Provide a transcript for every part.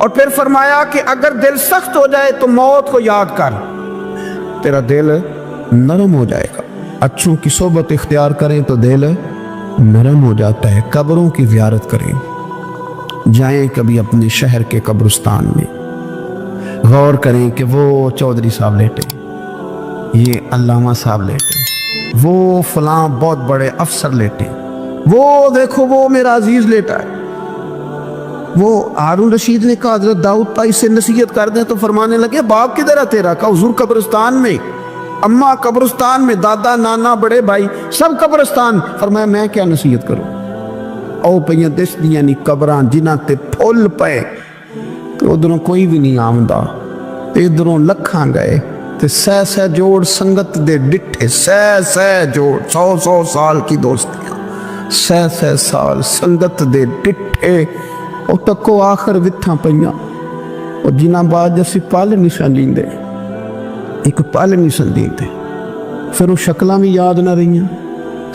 اور پھر فرمایا کہ اگر دل سخت ہو جائے تو موت کو یاد کر، تیرا دل نرم ہو جائے گا۔ اچھوں کی صحبت اختیار کریں تو دل نرم ہو جاتا ہے۔ قبروں کی زیارت کریں، جائیں کبھی اپنے شہر کے قبرستان میں، غور کریں کہ وہ چودھری صاحب لیٹے، یہ علامہ صاحب لیٹے، وہ فلاں بہت بڑے افسر لیٹے، وہ دیکھو وہ میرا عزیز لیٹا ہے۔ وہ ہارون رشید نے کہا حضرت داؤد بھائی سے نصیحت کر دیں، تو فرمانے لگے باپ کدھر ہے تیرا؟ کہا حضور قبرستان میں، اماں قبرستان میں، دادا نانا بڑے بھائی سب قبرستان۔ فرمایا میں کیا نصیحت کروں؟ او پہ دس دیاں نی قبراں جنہ تے پھول پے، تو ادھروں کوئی بھی نہیں آمدہ، ادھروں لکھاں گئے تے سہ جوڑ سنگت دے ڈٹھے، سہ جوڑ 100 سال کی دوستیاں، سہ سال سنگت دے ڈٹھے، او تکو آخر وتھاں پئیاں، اور جنہ بعد جیسی پال نہیں سن لیندے، ایک پال نہیں سن لیندے، پھر وہ شکلاں بھی یاد نہ رہیاں،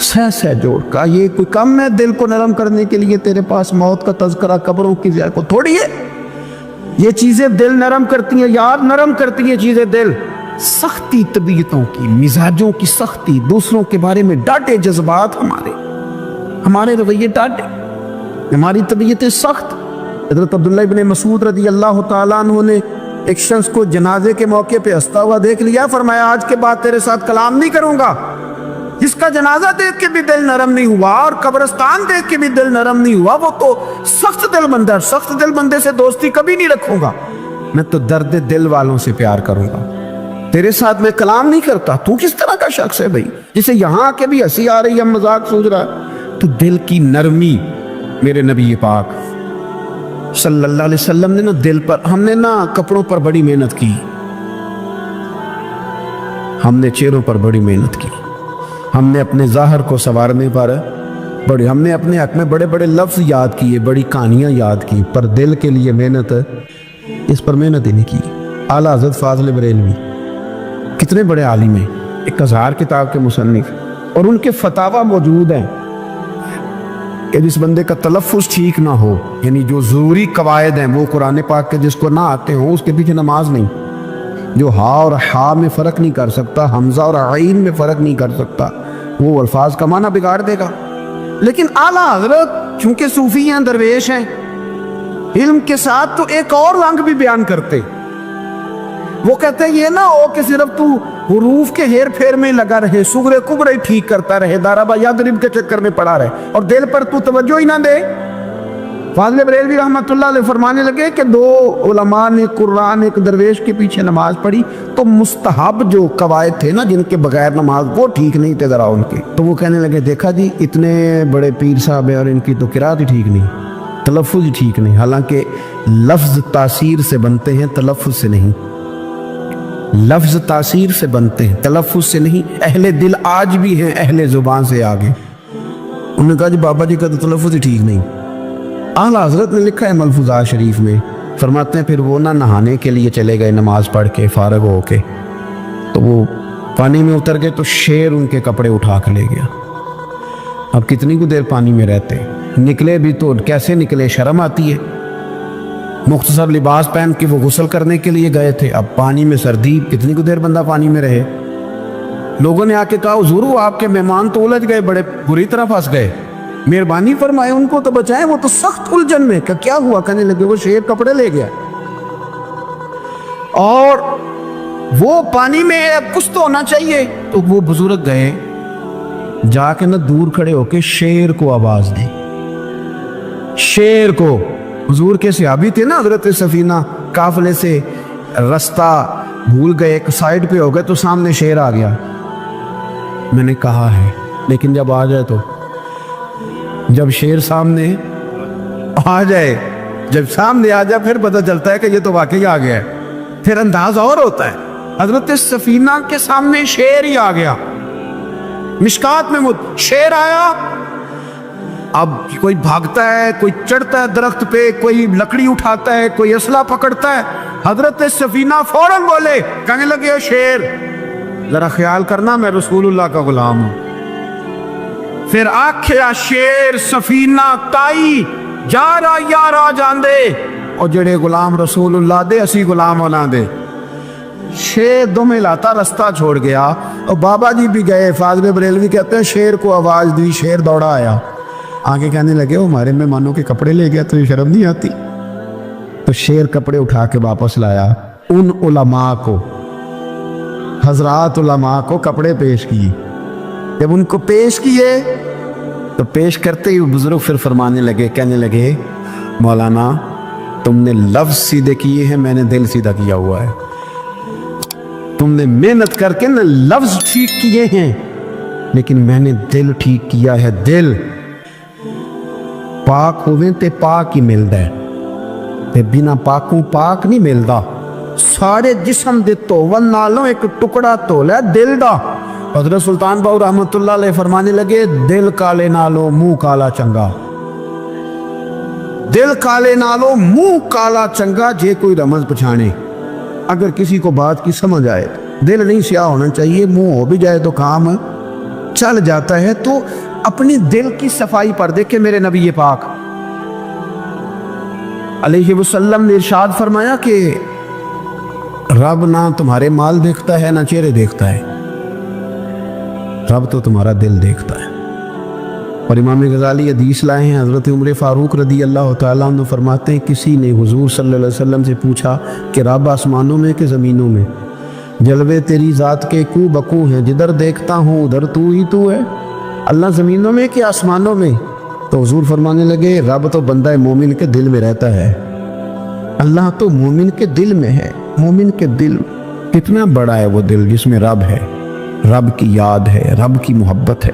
سہ جوڑ کا یہ کوئی کم ہے دل کو نرم کرنے کے لیے تیرے پاس موت کا تذکرہ قبروں کی زیارت کو تھوڑی ہے؟ یہ چیزیں دل نرم کرتی ہیں، یاد نرم کرتی ہیں چیزیں دل۔ سختی طبیعتوں کی، مزاجوں کی سختی، دوسروں کے بارے میں ڈاٹے جذبات، ہمارے رویے ڈاٹے، ہماری طبیعتیں سخت۔ حضرت عبداللہ ابن مسعود رضی اللہ تعالیٰ عنہ نے ایک شخص کو جنازے کے موقع پہ ہنستا ہوا دیکھ لیا، فرمایا آج کے بعد تیرے ساتھ کلام نہیں کروں گا۔ جس کا جنازہ دیکھ کے بھی دل نرم نہیں ہوا اور قبرستان دیکھ کے بھی دل نرم نہیں ہوا، وہ تو سخت دل بندہ ہے۔ سخت دل بندے سے دوستی کبھی نہیں رکھوں گا، میں تو درد دل والوں سے پیار کروں گا، تیرے ساتھ میں کلام نہیں کرتا۔ تو کس طرح کا شخص ہے بھائی جسے یہاں کے بھی ہنسی آ رہی ہے، مذاق سوچ رہا ہے؟ تو دل کی نرمی، میرے نبی پاک صلی اللہ علیہ وسلم نے نا دل پر، ہم نے نا کپڑوں پر بڑی محنت کی، ہم نے چہروں پر بڑی محنت کی، ہم نے اپنے ظاہر کو سنوارنے پر بڑی، ہم نے اپنے حق میں بڑے بڑے لفظ یاد کیے، بڑی کہانیاں یاد کی، پر دل کے لیے محنت، اس پر محنت ہی نہیں کی۔ اعلیٰ حضرت فاضل بریلوی کتنے بڑے عالم ہیں، 1000 کتاب کے مصنف، اور ان کے فتاوی موجود ہیں کہ جس بندے کا تلفظ ٹھیک نہ ہو، یعنی جو ضروری قواعد ہیں وہ قرآن پاک کے جس کو نہ آتے ہوں اس کے پیچھے نماز نہیں، جو ہا اور ہا میں فرق نہیں کر سکتا، حمزہ اور عین میں فرق نہیں کر سکتا، وہ الفاظ کا معنی بگاڑ دے گا۔ لیکن اعلیٰ حضرت چونکہ صوفی ہیں، درویش ہیں، علم کے ساتھ تو ایک اور رنگ بھی بیان کرتے، وہ کہتے ہیں یہ نہ ہو کہ صرف تو حروف کے ہیر پھیر میں لگا رہے، صغرے کبرے ٹھیک کرتا رہے، دارابا یادرب کے چکر میں پڑا رہے اور دل پر تو توجہ ہی نہ دے۔ فاضل بریلوی رحمۃ اللہ علیہ فرمانے لگے کہ 2 علماء نے قرآن ایک درویش کے پیچھے نماز پڑھی تو مستحب جو قواعد تھے نا جن کے بغیر نماز، وہ ٹھیک نہیں تھے ذرا ان کے، تو وہ کہنے لگے دیکھا جی اتنے بڑے پیر صاحب ہیں اور ان کی تو قرات ہی ٹھیک نہیں، تلفظ ہی ٹھیک نہیں، حالانکہ لفظ تاثیر سے بنتے ہیں تلفظ سے نہیں، لفظ تاثیر سے بنتے ہیں تلفظ سے نہیں۔ اہل دل آج بھی ہیں اہل زبان سے آگے، انہوں نے کہا جی بابا جی کا تو تلفظ ہی ٹھیک نہیں۔ اعلیٰ حضرت نے لکھا ہے ملفوظات شریف میں، فرماتے ہیں پھر وہ نہ نہانے کے لیے چلے گئے نماز پڑھ کے فارغ ہو کے، تو وہ پانی میں اتر گئے تو شیر ان کے کپڑے اٹھا کے لے گیا۔ اب کتنی کو دیر پانی میں رہتے، نکلے بھی تو کیسے نکلے، شرم آتی ہے، مختصر لباس پہن کے وہ غسل کرنے کے لیے گئے تھے، اب پانی میں سردی، کتنی کو دیر بندہ پانی میں رہے۔ لوگوں نے آ کے کہا حضور وہ آپ کے مہمان تو الجھ گئے، بڑے بری طرح پھنس گئے، مہربانی فرمائے ان کو تو بچائیں، وہ تو سخت الجھن میں۔ کہ کیا ہوا؟ کہنے لگے وہ شیر کپڑے لے گیا اور وہ پانی میں کچھ تو ہونا چاہیے، تو وہ بزرگ گئے جا کے نہ دور کھڑے ہو کے شیر کو آواز دی، شیر کو، حضور کے صحابی تھے نا حضرت سفینہ، قافلے سے رستہ بھول گئے، ایک سائیڈ پہ ہو گئے تو سامنے شیر آ گیا۔ میں نے کہا ہے لیکن جب آ جائے تو، جب شیر سامنے آ جائے، جب سامنے آ جائے پھر پتہ چلتا ہے کہ یہ تو واقعی آ گیا ہے، پھر انداز اور ہوتا ہے۔ حضرت سفینہ کے سامنے شیر ہی آ گیا، مشکات میں شیر آیا، اب کوئی بھاگتا ہے، کوئی چڑھتا ہے درخت پہ، کوئی لکڑی اٹھاتا ہے، کوئی اسلحہ پکڑتا ہے۔ حضرت سفینہ فوراً بولے، کہنے لگے شیر ذرا خیال کرنا میں رسول اللہ کا غلام ہوں۔ پھر آکھیا شیر سفینہ تائی جارا یارا جاندے، اور جڑے غلام رسول اللہ دے اسی غلام ہونا دے۔ شیر دمیں لاتا رستہ چھوڑ گیا، اور بابا جی بھی گئے، فاضل بریلوی کہتے ہیں شیر کو آواز دی، شیر دوڑا آیا، آگے کہنے لگے وہ ہمارے مہمانوں کے کپڑے لے گیا، تو یہ شرم نہیں آتی؟ تو شیر کپڑے اٹھا کے واپس لایا، ان علماء کو، حضرات علماء کو کپڑے پیش کیے۔ جب ان کو پیش کیے تو پیش کرتے ہی بزرگ پھر فرمانے لگے، کہنے لگے مولانا تم نے لفظ سیدھے کیے ہیں، میں نے دل سیدھا کیا ہوا ہے، تم نے محنت کر کے نہ لفظ ٹھیک کیے ہیں لیکن میں نے دل ٹھیک کیا ہے۔ دل پاک ہوئے تے پاک ہی ملتا ہے، تے بنا پاکوں پاک نہیں ملتا۔ سارے جسم دے توون نالوں ایک ٹکڑا تولا دل دا۔ حضرت سلطان باؤ رحمت اللہ علیہ فرمانے لگے دل کالے نالوں منہ کالا چنگا، دل کالے نالوں منہ کالا چنگا، جے کوئی رمز پچھانے۔ اگر کسی کو بات کی سمجھ آئے، دل نہیں سیاہ ہونا چاہیے، منہ ہو بھی جائے تو کام چل جاتا ہے۔ تو اپنی دل کی صفائی پر دیکھیں میرے نبی پاک علیہ وسلم نے ارشاد فرمایا کہ رب نہ تمہارے مال دیکھتا ہے نہ چہرے دیکھتا ہے، رب تو تمہارا دل دیکھتا ہے۔ اور امام غزالی حدیث لائے ہیں، حضرت عمر فاروق رضی اللہ تعالیٰ عنہ فرماتے ہیں کسی نے حضور صلی اللہ علیہ وسلم سے پوچھا کہ رب آسمانوں میں کہ زمینوں میں؟ جلوے تیری ذات کے کو بکو ہیں، جدھر دیکھتا ہوں ادھر تو ہی تو ہے، اللہ زمینوں میں کہ آسمانوں میں؟ تو حضور فرمانے لگے رب تو بندہ مومن کے دل میں رہتا ہے، اللہ تو مومن کے دل میں ہے۔ مومن کے دل کتنا بڑا ہے وہ دل جس میں رب ہے، رب کی یاد ہے، رب کی محبت ہے۔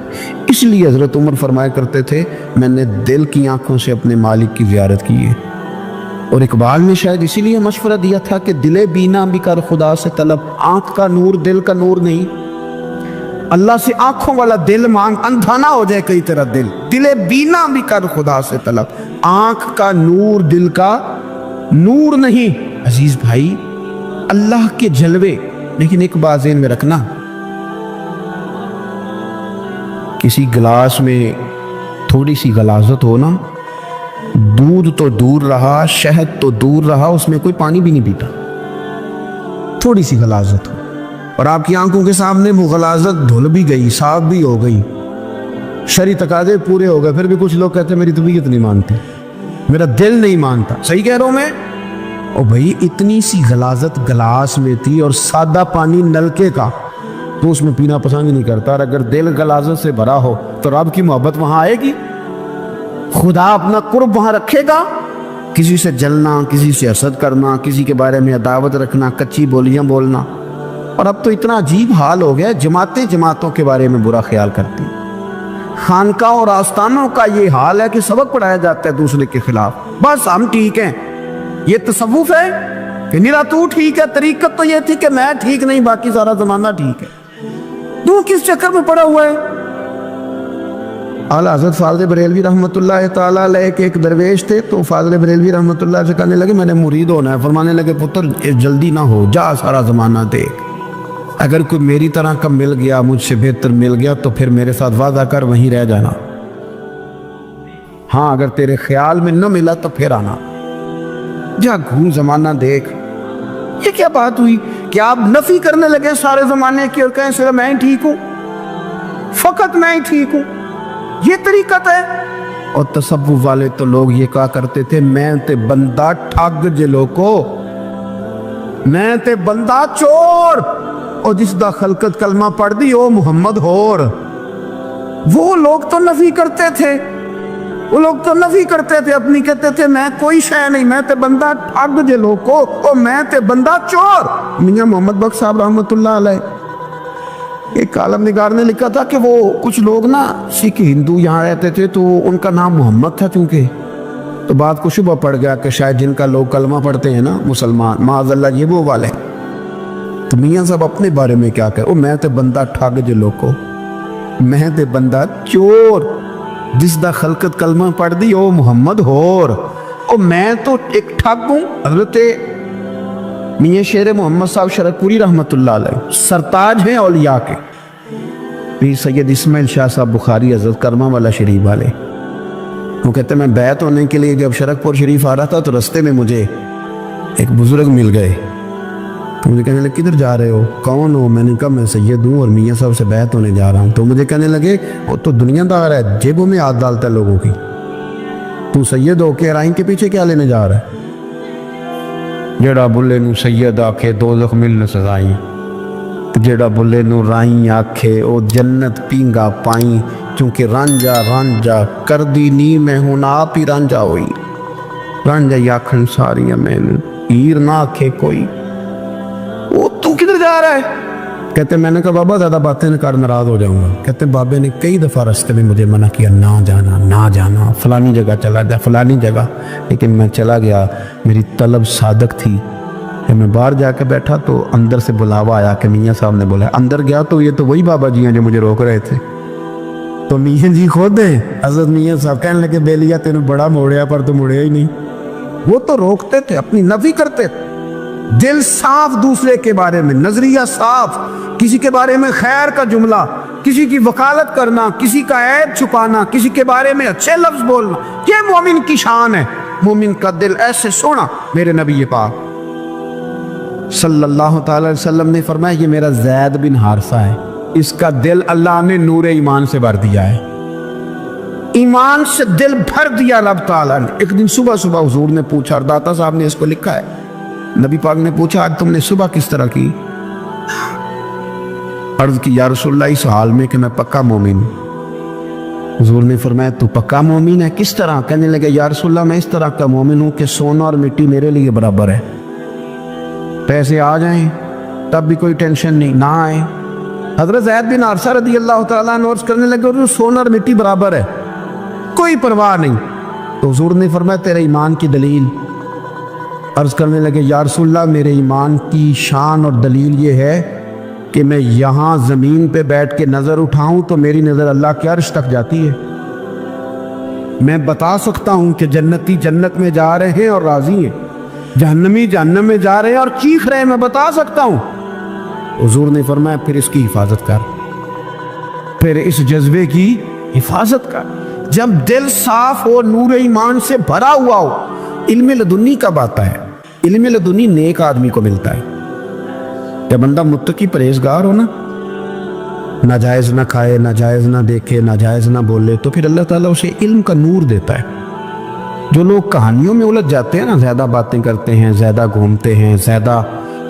اس لیے حضرت عمر فرمایا کرتے تھے میں نے دل کی آنکھوں سے اپنے مالک کی زیارت کی ہے۔ اور اقبال نے شاید اسی لیے مشورہ دیا تھا کہ دل بینا بھی کر خدا سے طلب، آنکھ کا نور دل کا نور نہیں، اللہ سے آنکھوں والا دل مانگ، اندھا نہ ہو جائے کئی طرح دل، دل بینا بھی کر خدا سے طلب، آنکھ کا نور دل کا نور نہیں۔ عزیز بھائی اللہ کے جلوے، لیکن ایک بات ذہن میں رکھنا، کسی گلاس میں تھوڑی سی غلاظت ہو نا، دودھ تو دور رہا، شہد تو دور رہا، اس میں کوئی پانی بھی نہیں پیتا، تھوڑی سی غلاظت ہو، اور آپ کی آنکھوں کے سامنے وہ غلاظت دھل بھی گئی، صاف بھی ہو گئی، شرعی تقاضے پورے ہو گئے، پھر بھی کچھ لوگ کہتے ہیں میری طبیعت نہیں مانتی، میرا دل نہیں مانتا۔ صحیح کہہ رہا ہوں میں؟ او بھائی اتنی سی غلاظت گلاس میں تھی اور سادہ پانی نلکے کا، تو اس میں پینا پسند نہیں کرتا، اور اگر دل غلاظت سے بھرا ہو تو رب کی محبت وہاں آئے گی، خدا اپنا قرب وہاں رکھے گا۔ کسی سے جلنا، کسی سے حسد کرنا، کسی کے بارے میں عداوت رکھنا، کچی بولیاں بولنا، اور اب تو اتنا عجیب حال ہو گیا، جماعتیں جماعتوں کے بارے میں برا خیال کرتی ہیں۔ خانقاہ اور آستانوں کا یہ حال ہے کہ سبق پڑھایا جاتا ہے دوسرے کے خلاف، بس ہم ٹھیک ہیں۔ یہ تصوف ہے کہ میرا تو ٹھیک ہے، طریقت تو یہ تھی کہ میں ٹھیک نہیں، باقی سارا زمانہ ٹھیک ہے۔ تو کس چکر میں پڑا ہوا ہے؟ اعلیٰ حضرت فاضل بریلوی رحمۃ اللہ تعالیٰ علیہ کے ایک درویش تھے، تو فاضل بریلوی رحمۃ اللہ سے کہنے لگے میں نے مرید ہونا ہے، فرمانے لگے پتر جلدی نہ ہو، جا سارا زمانہ دیکھ، اگر کوئی میری طرح کا مل گیا، مجھ سے بہتر مل گیا تو پھر میرے ساتھ وعدہ کر وہیں رہ جانا، ہاں اگر تیرے خیال میں نہ ملا تو پھر آنا، جا گھوم زمانہ دیکھ۔ یہ کیا بات ہوئی کہ آپ نفی کرنے لگے سارے زمانے کی اور کہیں صرف میں ہی ٹھیک ہوں، فقط میں ہی ٹھیک ہوں؟ یہ طریقت ہے؟ اور تصوف والے تو لوگ یہ کہا کرتے تھے میں تے بندہ ٹھگ جلو کو، میں تے بندہ چور، اور جس دا خلقت کلمہ پڑھ دی او محمد ہور۔ وہ لوگ تو نفی کرتے تھے، وہ لوگ تو نفی کرتے تھے اپنی، کہتے تھے میں کوئی شے نہیں، میں تے بندہ ٹھگ جے لوگو، اور میں تے بندہ چور۔ میاں محمد بخش صاحب رحمۃ اللہ علیہ ایک عالم نگار نے لکھا تھا کہ وہ کچھ لوگ نا سکھ ہندو یہاں رہتے تھے، تو ان کا نام محمد تھا چونکہ، تو بات کو شبہ پڑ گیا کہ شاید جن کا لوگ کلمہ پڑھتے ہیں نا مسلمان، معاذ اللہ یہ وہ والے۔ تو میاں صاحب اپنے بارے میں کیا کہے، او میں تے بندہ ٹھگ جے لوگو، میں تے بندہ چور، جس دا خلقت کلمہ پڑھ دی او محمد ہور، او میں تو ایک ٹھگ ہوں۔ حضرت میاں شیر محمد صاحب شرک پوری رحمت اللہ علیہ سرتاج ہیں اولیاء کے، پیر سید اسماعیل شاہ صاحب بخاری حضرت کرما والا شریف والے، وہ کہتے میں بیعت ہونے کے لیے جب شرکپور شریف آ رہا تھا تو رستے میں مجھے ایک بزرگ مل گئے. مجھے کہنے لگے کدھر جا رہے ہو, کون ہو؟ میں نے کہا میں سید ہوں اور میاں صاحب سے بیعت ہونے جا رہا ہوں. تو مجھے کہنے لگے وہ تو دنیا دار ہے, جیبوں میں ہاتھ ڈالتا ہے لوگوں کی, تو سید ہو کے رائن کے پیچھے کیا لینے جا رہا ہے؟ جڑا بلے نو سید آکھے دوزخ ملن سزائیں, جڑا بلے نو رائیں آکھے او جنت پینگا پائیں, چونکہ رانجا رانجا کر دی نی میں ہوں آپ ہی رانجا ہوئی, رانجا یاکھن ساریاں میں ہیر نہ آکھے کوئی. وہ تو کدھر جا رہا ہے؟ کہتے میں نے کہا بابا زیادہ باتیں نہ کر, ناراض ہو جاؤں گا. کہتے بابے نے کئی دفعہ راستے میں مجھے منع کیا, نہ جانا فلانی جگہ چلا جا, فلانی جگہ, لیکن میں چلا گیا. میری طلب صادق تھی. جب میں باہر جا کے بیٹھا تو اندر سے بلاوا آیا کہ میاں صاحب نے بولا. اندر گیا تو یہ تو وہی بابا جی ہیں جو مجھے روک رہے تھے. تو میاں جی خود ہیں حضرت میاں صاحب, کہنے لگے بیلیا تینوں بڑا موڑیا پر تو مڑیا ہی نہیں. وہ تو روکتے تھے, اپنی نفی کرتے تھے. دل صاف دوسرے کے بارے میں, نظریہ صاف, کسی کے بارے میں خیر کا جملہ, کسی کی وکالت کرنا, کسی کا عیب چھپانا, کسی کے بارے میں اچھے لفظ بولنا, یہ مومن کی شان ہے. مومن کا دل ایسے سونا. میرے نبی پاک صلی اللہ تعالی علیہ وسلم نے فرمایا یہ میرا زید بن حارثہ ہے, اس کا دل اللہ نے نور ایمان سے بھر دیا ہے. ایمان سے دل بھر دیا رب تعالیٰ نے. ایک دن صبح حضور نے پوچھا, اور داتا صاحب نے اس کو لکھا ہے, نبی پاک نے پوچھا آج تم نے صبح کس طرح کی؟ عرض کی یا رسول اللہ اس حال میں کہ میں پکا مومن ہوں. حضور نے فرمایا تو پکا مومن ہے, کس طرح؟ کہنے لگے یا رسول اللہ میں اس طرح کا مومن ہوں کہ سونا اور مٹی میرے لیے برابر ہے. پیسے آ جائیں تب بھی کوئی ٹینشن نہیں, نہ آئے. حضرت زید بن حارثہ رضی اللہ تعالیٰ عنہ عرض کرنے لگے اور سونا اور مٹی برابر ہے, کوئی پرواہ نہیں. تو حضور نے فرمایا تیرے ایمان کی دلیل؟ عرض کرنے لگے یا رسول اللہ میرے ایمان کی شان اور دلیل یہ ہے کہ میں یہاں زمین پہ بیٹھ کے نظر اٹھاؤں تو میری نظر اللہ کے عرش تک جاتی ہے. میں بتا سکتا ہوں کہ جنتی جنت میں جا رہے ہیں اور راضی ہیں, جہنمی جہنم میں جا رہے ہیں اور چیخ رہے ہیں, میں بتا سکتا ہوں. حضور نے فرمایا پھر اس کی حفاظت کر, پھر اس جذبے کی حفاظت کر. جب دل صاف ہو, نور ایمان سے بھرا ہوا ہو, علم لدنی کب آتا ہے؟ علم لدنی نیک آدمی کو ملتا ہے. جب بندہ متقی پرہیزگار ہو نا, ناجائز نہ کھائے, ناجائز نہ دیکھے, ناجائز نہ بولے, تو پھر اللہ تعالیٰ اسے علم کا نور دیتا ہے. جو لوگ کہانیوں میں الجھ جاتے ہیں نا, زیادہ باتیں کرتے ہیں, زیادہ گھومتے ہیں, زیادہ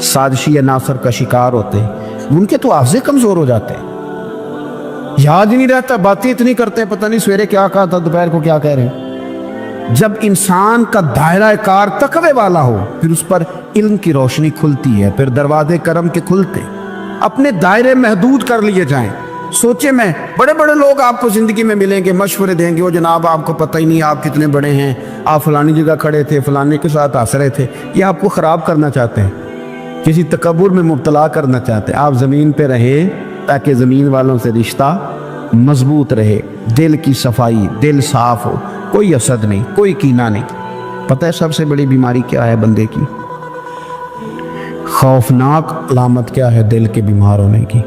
سازشی عناصر کا شکار ہوتے ہیں, ان کے تو حافظے کمزور ہو جاتے ہیں, یاد ہی نہیں رہتا, باتیں اتنی کرتے ہیں پتہ نہیں سویرے کیا کہا تھا, دوپہر کو کیا کہہ رہے ہیں. جب انسان کا دائرہ کار تقوی والا ہو پھر اس پر علم کی روشنی کھلتی ہے, پھر دروازے کرم کے کھلتے. اپنے دائرے محدود کر لیے جائیں. سوچے میں بڑے بڑے لوگ آپ کو زندگی میں ملیں گے, مشورے دیں گے, وہ جناب آپ کو پتہ ہی نہیں آپ کتنے بڑے ہیں, آپ فلانی جگہ کھڑے تھے, فلانے کے ساتھ ہنس رہے تھے. یہ آپ کو خراب کرنا چاہتے ہیں, کسی تکبر میں مبتلا کرنا چاہتے ہیں. آپ زمین پہ رہیں تاکہ زمین والوں سے رشتہ مضبوط رہے, دل کی صفائی, دل صاف ہو, کوئی حسد نہیں, کوئی کینہ نہیں. پتہ ہے سب سے بڑی بیماری کیا ہے بندے کی؟ خوفناک علامت کیا ہے دل کے بیمار ہونے کی؟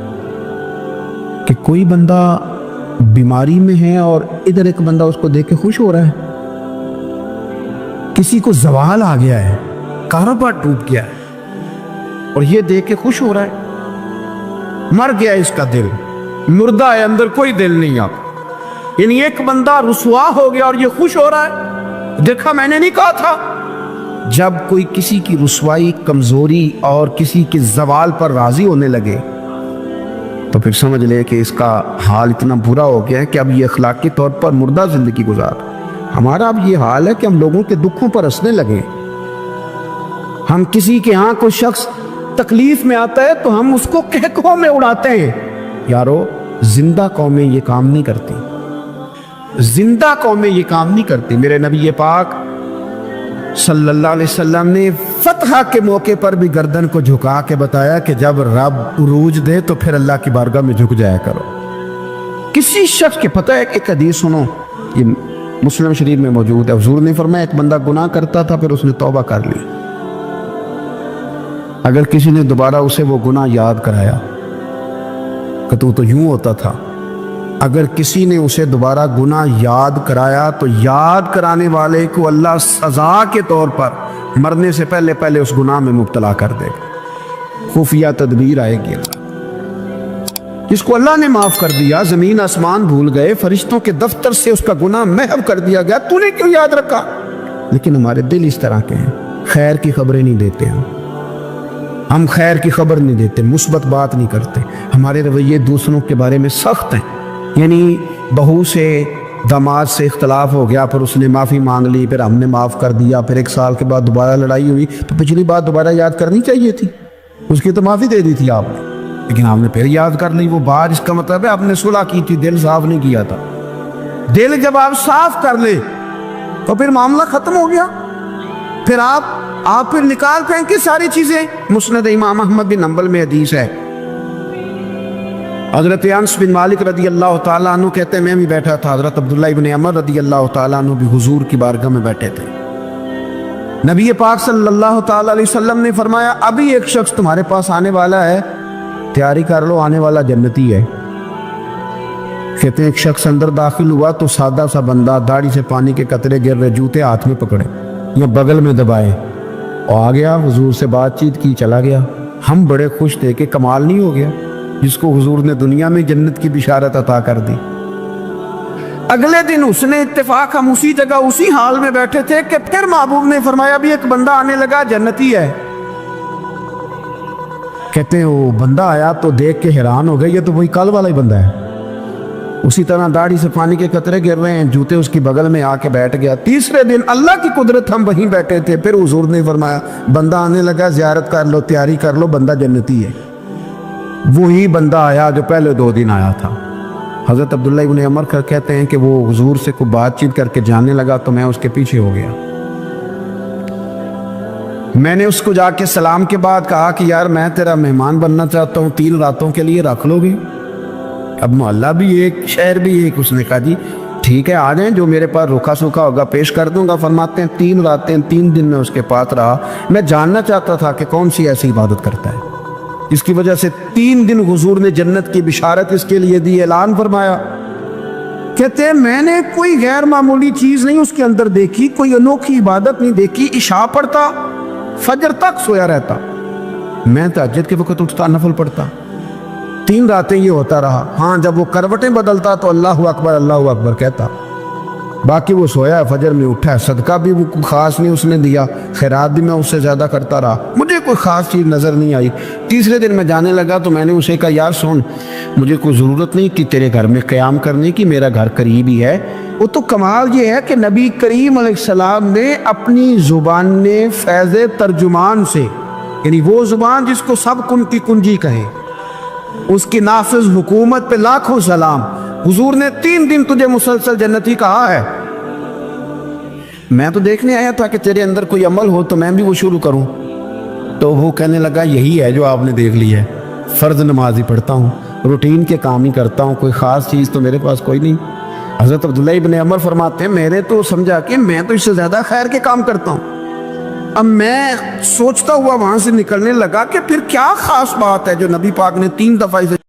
کہ کوئی بندہ بیماری میں ہے اور ادھر ایک بندہ اس کو دیکھ کے خوش ہو رہا ہے. کسی کو زوال آ گیا ہے, کاروبار ڈوب گیا ہے اور یہ دیکھ کے خوش ہو رہا ہے. مر گیا اس کا دل, مردہ ہے, اندر کوئی دل نہیں. آپ یعنی ایک بندہ رسوا ہو گیا اور یہ خوش ہو رہا ہے, دیکھا میں نے نہیں کہا تھا. جب کوئی کسی کی رسوائی, کمزوری اور کسی کے زوال پر راضی ہونے لگے تو پھر سمجھ لے کہ اس کا حال اتنا برا ہو گیا ہے کہ اب یہ اخلاقی طور پر مردہ زندگی گزار. ہمارا اب یہ حال ہے کہ ہم لوگوں کے دکھوں پر ہنسنے لگے. ہم کسی کے ہاں کوئی شخص تکلیف میں آتا ہے تو ہم اس کو کہکہوں میں اڑاتے ہیں. یارو زندہ قومیں یہ کام نہیں کرتی, زندہ قومیں یہ کام نہیں کرتی. میرے نبی پاک صلی اللہ علیہ وسلم نے فتح کے موقع پر بھی گردن کو جھکا کے بتایا کہ جب رب عروج دے تو پھر اللہ کی بارگاہ میں جھک جایا کرو. کسی شخص کے پتہ ہے, ایک حدیث سنو, یہ مسلم شریف میں موجود ہے. حضور نے فرمایا ایک بندہ گناہ کرتا تھا, پھر اس نے توبہ کر لی. اگر کسی نے دوبارہ اسے وہ گناہ یاد کرایا کہ تو یوں ہوتا تھا, اگر کسی نے اسے دوبارہ گناہ یاد کرایا تو یاد کرانے والے کو اللہ سزا کے طور پر مرنے سے پہلے پہلے اس گناہ میں مبتلا کر دے گا. خفیہ تدبیر آئے گی. اللہ جس کو اللہ نے معاف کر دیا، زمین آسمان بھول گئے، فرشتوں کے دفتر سے اس کا گناہ محو کر دیا گیا، تو نے کیوں یاد رکھا؟ لیکن ہمارے دل اس طرح کے ہیں، خیر کی خبریں نہیں دیتے ہم خیر کی خبر نہیں دیتے، مثبت بات نہیں کرتے. ہمارے رویے دوسروں کے بارے میں سخت ہیں. یعنی بہو سے داماد سے اختلاف ہو گیا، پھر اس نے معافی مانگ لی، پھر ہم نے معاف کر دیا، پھر 1 سال کے بعد دوبارہ لڑائی ہوئی تو پچھلی بات دوبارہ یاد کرنی چاہیے تھی، اس کی تو معافی دے دی تھی آپ نے، لیکن آپ نے پھر یاد کر لی وہ بات. اس کا مطلب ہے آپ نے صلح کی تھی، دل صاف نہیں کیا تھا. دل جب آپ صاف کر لے تو پھر معاملہ ختم ہو گیا. پھر آپ پھر نکال پھینکے ساری چیزیں. مسند امام احمد بن حنبل میں حدیث ہے، حضرت انس بن مالک رضی اللہ تعالیٰ عنہ کہتے ہیں میں بھی بیٹھا تھا، حضرت عبداللہ ابن عمر رضی اللہ تعالیٰ عنہ بھی حضور کی بارگاہ میں بیٹھے تھے. نبی پاک صلی اللہ تعالیٰ علیہ وسلم نے فرمایا ابھی ایک شخص تمہارے پاس آنے والا ہے، تیاری کر لو، آنے والا جنتی ہے. کہتے ہیں ایک شخص اندر داخل ہوا تو سادہ سا بندہ، داڑھی سے پانی کے قطرے گر رہے، جوتے ہاتھ میں پکڑے یا بغل میں دبائے، اور آ گیا حضور سے بات چیت کی، چلا گیا. ہم بڑے خوش تھے کہ کمال نہیں ہو گیا جس کو حضور نے دنیا میں جنت کی بشارت عطا کر دی. اگلے دن اس نے اتفاق، ہم اسی جگہ اسی حال میں بیٹھے تھے کہ پھر محبوب نے فرمایا بھی ایک بندہ آنے لگا، جنتی ہے. کہتے ہیں وہ بندہ آیا تو دیکھ کے حیران ہو گئے، یہ تو وہی کل والا ہی بندہ ہے. اسی طرح داڑھی سے پانی کے قطرے گر رہے ہیں، جوتے اس کی بغل میں آ کے بیٹھ گیا. تیسرے دن اللہ کی قدرت ہم وہیں بیٹھے تھے، پھر حضور نے فرمایا بندہ آنے لگا، زیارت کر لو، تیاری کر لو، بندہ جنتی ہے. وہی بندہ آیا جو پہلے 2 دن آیا تھا. حضرت عبداللہ ابن عمر کہتے ہیں کہ وہ حضور سے کوئی بات چیت کر کے جانے لگا تو میں اس کے پیچھے ہو گیا. میں نے اس کو جا کے سلام کے بعد کہا کہ یار میں تیرا مہمان بننا چاہتا ہوں، 3 راتوں کے لیے رکھ لو گے؟ اب محلہ بھی ایک، شہر بھی ایک. اس نے کہا جی ٹھیک ہے آ جائیں، جو میرے پاس روکھا سوکھا ہوگا پیش کر دوں گا. فرماتے ہیں 3 راتیں 3 دن میں اس کے پاس رہا. میں جاننا چاہتا تھا کہ کون سی ایسی عبادت کرتا ہے اس کی وجہ سے 3 دن حضور نے جنت کی بشارت اس کے لیے دی، اعلان فرمایا. کہتے ہیں میں نے کوئی غیر معمولی چیز نہیں اس کے اندر دیکھی، کوئی انوکھی عبادت نہیں دیکھی. عشاء پڑھتا، فجر تک سویا رہتا، میں تہجد کے وقت اٹھتا، نفل پڑھتا. 3 راتیں یہ ہوتا رہا. ہاں جب وہ کروٹیں بدلتا تو اللہ اکبر کہتا، باقی وہ سویا ہے، فجر میں اٹھا ہے. صدقہ بھی وہ خاص نہیں اس نے دیا، خیرات بھی میں اس سے زیادہ کرتا رہا، مجھے کوئی خاص چیز نظر نہیں آئی. تیسرے دن میں جانے لگا تو میں نے اسے کہا یار سن، مجھے کوئی ضرورت نہیں کہ تیرے گھر میں قیام کرنے کی، میرا گھر قریب ہی ہے. وہ تو کمال یہ ہے کہ نبی کریم علیہ السلام نے اپنی زبان فیض ترجمان سے، یعنی وہ زبان جس کو سب کن کی کنجی کہے، اس کی نافذ حکومت پہ لاکھوں سلام. حضور نے 3 دن تجھے مسلسل جنتی کہا ہے. میں تو دیکھنے آیا تھا کہ تیرے اندر کوئی عمل ہو تو میں بھی وہ شروع کروں. تو وہ کہنے لگا یہی ہے جو آپ نے دیکھ لی ہے، فرض نماز ہی پڑھتا ہوں، روٹین کے کام ہی کرتا ہوں، کوئی خاص چیز تو میرے پاس کوئی نہیں. حضرت عبداللہ ابن عمر فرماتے ہیں میں نے تو سمجھا کہ میں تو اس سے زیادہ خیر کے کام کرتا ہوں. اب میں سوچتا ہوا وہاں سے نکلنے لگا کہ پھر کیا خاص بات ہے جو نبی پاک نے 3 دفعہ اسے